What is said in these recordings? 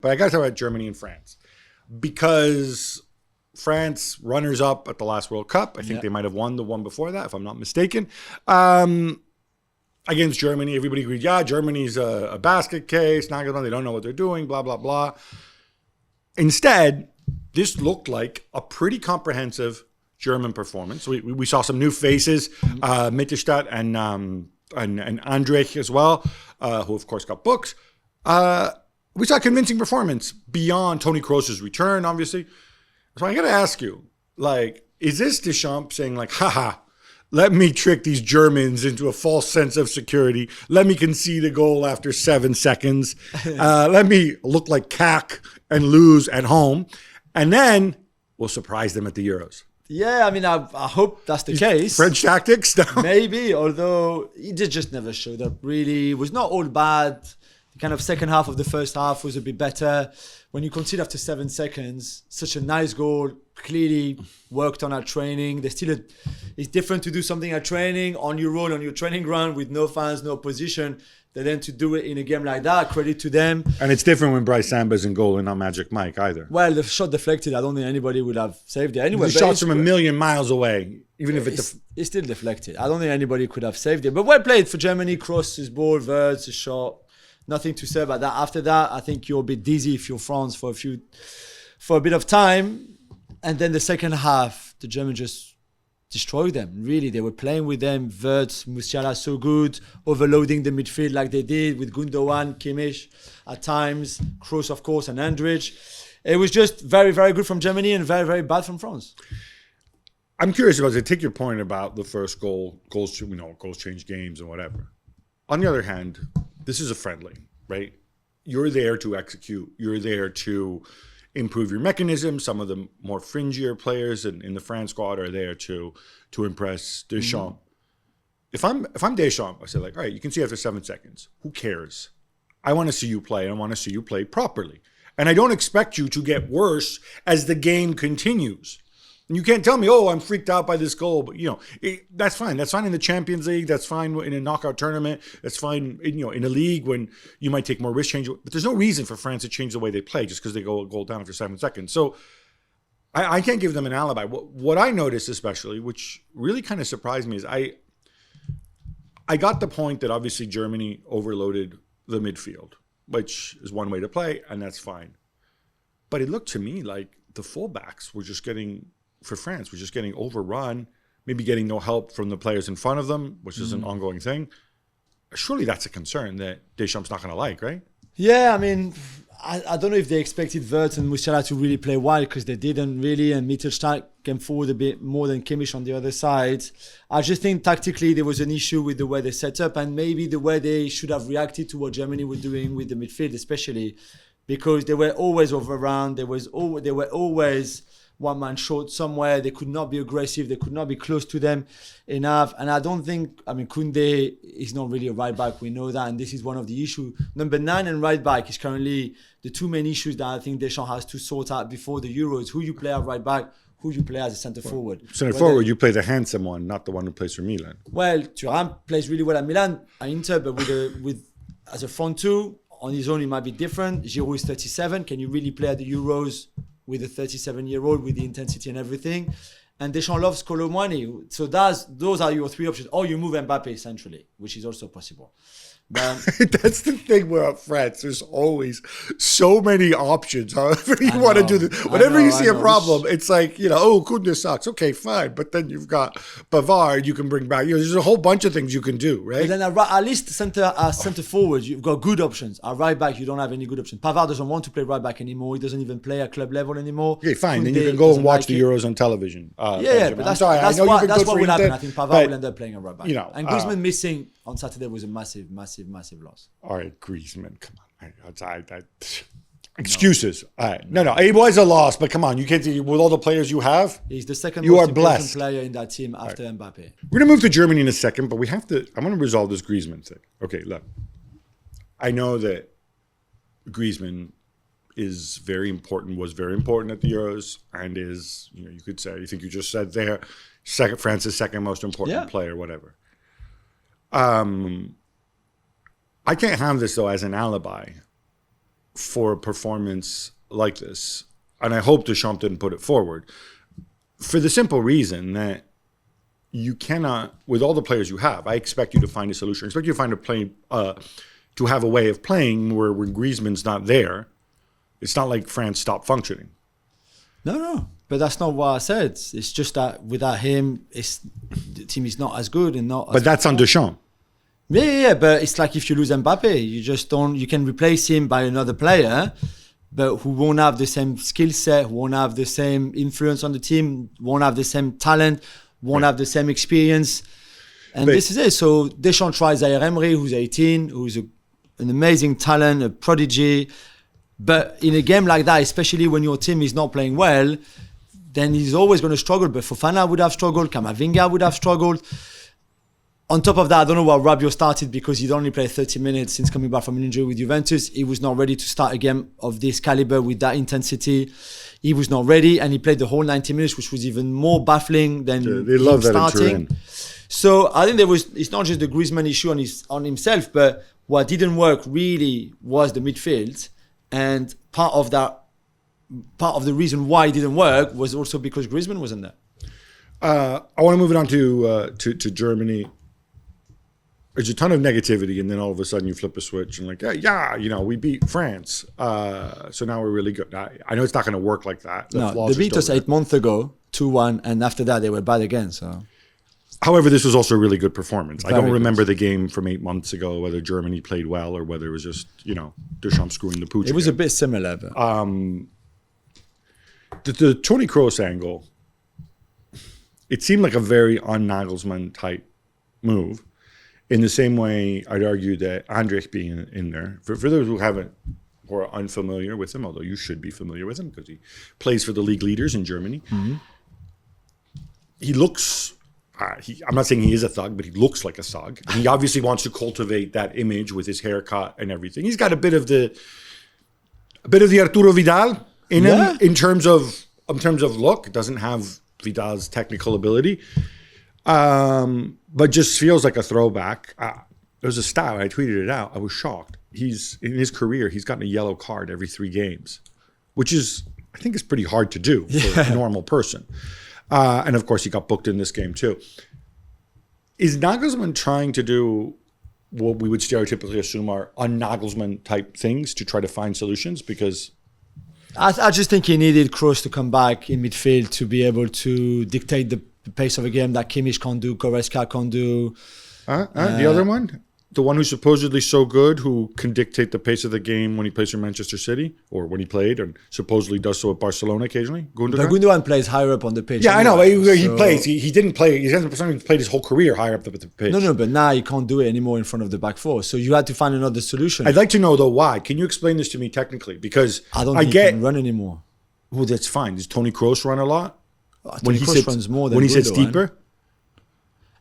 But I got to talk about Germany and France because France, runners up at the last World Cup. I think they might have won the one before that, if I'm not mistaken. Against Germany, everybody agreed, Germany's a basket case. Not gonna, they don't know what they're doing, blah, blah, blah. Instead, this looked like a pretty comprehensive German performance. We saw some new faces, Mittelstadt and Andrich as well, who of course got booked. We saw a convincing performance beyond Toni Kroos's return, obviously. So I got to ask you, is this Deschamps saying haha, let me trick these Germans into a false sense of security. Let me concede a goal after 7 seconds. Let me look like CAC and lose at home. And then we'll surprise them at the Euros. Yeah, I mean, I hope that's the case. French tactics? No. Maybe, although he just never showed up, really. It was not all bad. The kind of second half of the first half was a bit better. When you concede after 7 seconds, such a nice goal, clearly worked on our training. It's different to do something at training, on your road, on your training ground, with no fans, no opposition, than then to do it in a game like that. Credit to them. And it's different when Bryce Samba's in goal and not Magic Mike either. Well, the shot deflected. I don't think anybody would have saved it anyway. The shot's from a million miles away, even if it's still deflected. I don't think anybody could have saved it. But well played for Germany. Crosses, ball, Wirtz, a shot. Nothing to say about that. After that, I think you're a bit dizzy if you're France for a bit of time. And then the second half, the Germans just destroyed them. Really, they were playing with them. Wirtz, Musiala so good, overloading the midfield like they did with Gundogan, Kimmich at times, Kroos of course, and Andrich. It was just very, very good from Germany and very, very bad from France. I'm curious about to take your point about the first goal. Goals change games and whatever. On the other hand, this is a friendly, right? You're there to execute. You're there to improve your mechanism. Some of the more fringier players in the France squad are there to impress Deschamps. Mm-hmm. If I'm Deschamps, I say all right, you can see after 7 seconds. Who cares? I want to see you play. I want to see you play properly. And I don't expect you to get worse as the game continues. And you can't tell me, I'm freaked out by this goal. But, that's fine. That's fine in the Champions League. That's fine in a knockout tournament. That's fine, in a league when you might take more risk change. But there's no reason for France to change the way they play just because they go a goal down after 7 seconds. So I can't give them an alibi. What I noticed especially, which really kind of surprised me, is I got the point that obviously Germany overloaded the midfield, which is one way to play, and that's fine. But it looked to me like the fullbacks were just getting... for France, we're just getting overrun, maybe getting no help from the players in front of them, which is an ongoing thing. Surely that's a concern that Deschamps not going to like, right? Yeah, I mean, I don't know if they expected Wirtz and Musiala to really play wide because they didn't really, and Mittelstadt came forward a bit more than Kimmich on the other side. I just think tactically there was an issue with the way they set up and maybe the way they should have reacted to what Germany were doing with the midfield, especially because they were always overrun. They were always one-man short somewhere. They could not be aggressive. They could not be close to them enough. And I don't think, Koundé is not really a right back. We know that. And this is one of the issues. Number 9 and right back is currently the two main issues that I think Deschamps has to sort out before the Euros. Who you play at right back, who you play as a centre forward. Forward, you play the handsome one, not the one who plays for Milan. Well, Thuram plays really well at Milan, at Inter, but as a front two, on his own, it might be different. Giroud is 37. Can you really play at the Euros with a 37-year-old with the intensity and everything? And Deschamps loves Kolo Muani. So those are your three options. Or you move Mbappe centrally, which is also possible. But that's the thing about France. There's always so many options. However you want to do this. Whenever you see a problem, it's like, Koundé sucks. Okay, fine. But then you've got Pavard you can bring back. There's a whole bunch of things you can do, right? But then at least center forward, you've got good options. At right back, you don't have any good options. Pavard doesn't want to play right back anymore. He doesn't even play at club level anymore. Okay, fine. Then you can go and watch the Euros on television. But that's what will happen. I think Pavard will end up playing at right back. And Griezmann missing on Saturday was a massive, massive, massive loss. All right, Griezmann, come on. Excuses. All right. No, it was a loss, but come on, you can't see with all the players you have. He's the second most important player in that team after Mbappe. We're going to move to Germany in a second, but I want to resolve this Griezmann thing. Okay, look. I know that Griezmann is very important, was very important at the Euros, and is, you could say, I think you just said there, France's second most important player, whatever. I can't have this, though, as an alibi for a performance like this, and I hope Deschamps didn't put it forward, for the simple reason that you cannot, with all the players you have, I expect you to find a solution. I expect you to find to have a way of playing where when Griezmann's not there, it's not like France stopped functioning. No, but that's not what I said. It's just that without him, the team is not as good and not. But that's on Deschamps. Yeah, but it's like if you lose Mbappe, you just don't. You can replace him by another player, but who won't have the same skill set, who won't have the same influence on the team, won't have the same talent, won't have the same experience. And this is it. So Deschamps tries Zaire Emery, who's 18, who's an amazing talent, a prodigy. But in a game like that, especially when your team is not playing well, then he's always going to struggle. But Fofana would have struggled, Camavinga would have struggled. On top of that, I don't know why Rabiot started, because he'd only played 30 minutes since coming back from an injury with Juventus. He was not ready to start a game of this caliber with that intensity. He was not ready, and he played the whole 90 minutes, which was even more baffling than him starting. So I think it's not just the Griezmann issue on himself, but what didn't work really was the midfield. And part of the reason why it didn't work was also because Griezmann wasn't there. I want to move it on to Germany. There's a ton of negativity, and then all of a sudden you flip a switch and we beat France. So now we're really good. I know it's not going to work like that. They beat us 8 months ago, 2-1, and after that they were bad again. So, however, this was also a really good performance. I don't remember the game from 8 months ago, whether Germany played well or whether it was just Deschamps screwing the pooch. It was a bit similar, but the Toni Kroos angle, it seemed like a very un-Nagelsmann type move. In the same way, I'd argue that Andrich being in there, for those who are unfamiliar with him, although you should be familiar with him because he plays for the league leaders in Germany. Mm-hmm. He looks, I'm not saying he is a thug, but he looks like a thug. And he obviously wants to cultivate that image with his haircut and everything. He's got a bit of the Arturo Vidal in him in terms of look. It doesn't have Vidal's technical ability. But just feels like a throwback. There's a stat, I tweeted it out. I was shocked. In his career, he's gotten a yellow card every 3 games, which I think is pretty hard to do for a normal person. And of course, he got booked in this game too. Is Nagelsmann trying to do what we would stereotypically assume are un-Nagelsmann type things to try to find solutions? Because I just think he needed Kroos to come back in midfield to be able to dictate the pace of a game that Kimmich can't do, Goretzka can't do. The other one? The one who's supposedly so good, who can dictate the pace of the game when he plays for Manchester City, or when he played, and supposedly does so at Barcelona occasionally? Gundogan? But Gundogan plays higher up on the pitch. Yeah, anyway. I know. He plays. He didn't play. He hasn't played his whole career higher up the pitch. No, but now he can't do it anymore in front of the back four. So you had to find another solution. I'd like to know, though, why. Can you explain this to me technically? Because I don't think he can run anymore. Well, that's fine. Does Toni Kroos run a lot? Toni Kroos runs more than when he Gundogan. sits deeper?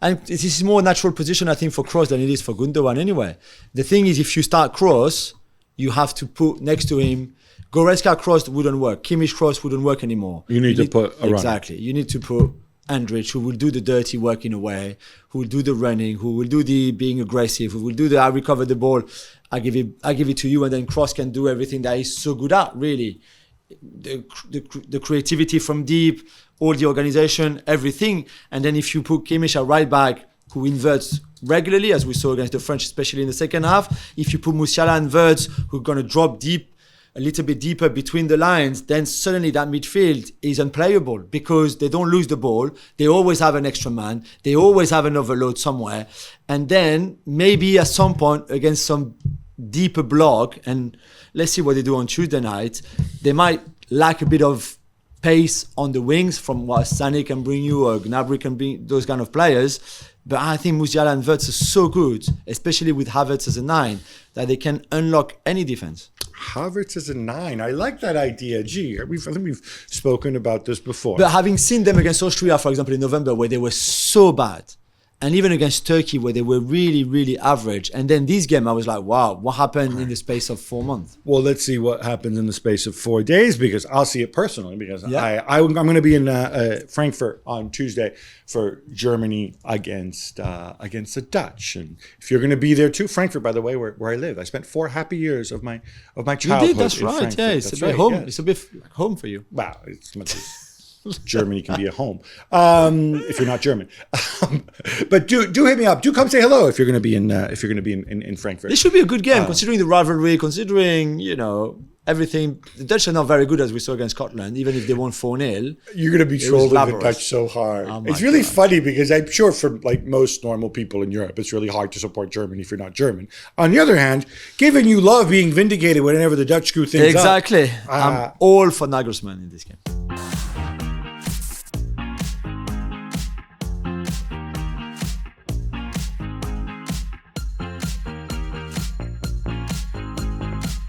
And this is more natural position, I think, for Kroos than it is for Gundogan anyway. The thing is, if you start Kroos, you have to put next to him, Goretzka Kroos wouldn't work. Kimmich Kroos wouldn't work anymore. You need to put a runner. Exactly. You need to put Andrich, who will do the dirty work in a way, who will do the running, who will do the being aggressive, who will do I recover the ball, I give it to you, and then Kroos can do everything that he's so good at, really. The creativity from deep, all the organization, everything. And then if you put Kimmich at right back, who inverts regularly, as we saw against the French, especially in the second half, if you put Musiala and Wirtz, who are going to drop deep, a little bit deeper between the lines, then suddenly that midfield is unplayable because they don't lose the ball. They always have an extra man. They always have an overload somewhere. And then maybe at some point against some deeper block, and let's see what they do on Tuesday night, they might lack a bit of pace on the wings from what Sané can bring you or Gnabry can bring, those kind of players. But I think Musiala and Wirtz are so good, especially with Havertz as a 9, that they can unlock any defense. Havertz as a 9. I like that idea. I think we've spoken about this before. But having seen them against Austria, for example, in November, where they were so bad, and even against Turkey, where they were really, really average. And then this game, I was like, wow, what happened in the space of 4 months? Well, let's see what happens in the space of 4 days, because I'll see it personally, because Yeah. I'm going to be in Frankfurt on Tuesday for Germany against the Dutch. And if you're going to be there too, Frankfurt, by the way, where I live, I spent 4 happy years of my You childhood. did, that's in right. Frankfurt. Yeah, it's That's a bit right, home. yeah. It's a bit like home for you. Wow, it's much as Germany can be a home if you're not German. But do hit me up. Do come say hello if you're going to be in Frankfurt. This should be a good game, considering the rivalry, considering, everything. The Dutch are not very good, as we saw against Scotland, even if they won 4-0. You're going to be trolling the Dutch so hard. Oh my It's really God. funny, because I'm sure for like most normal people in Europe, it's really hard to support Germany if you're not German. On the other hand, given you love being vindicated whenever the Dutch screw things up. Exactly. I'm all for Nagelsmann in this game.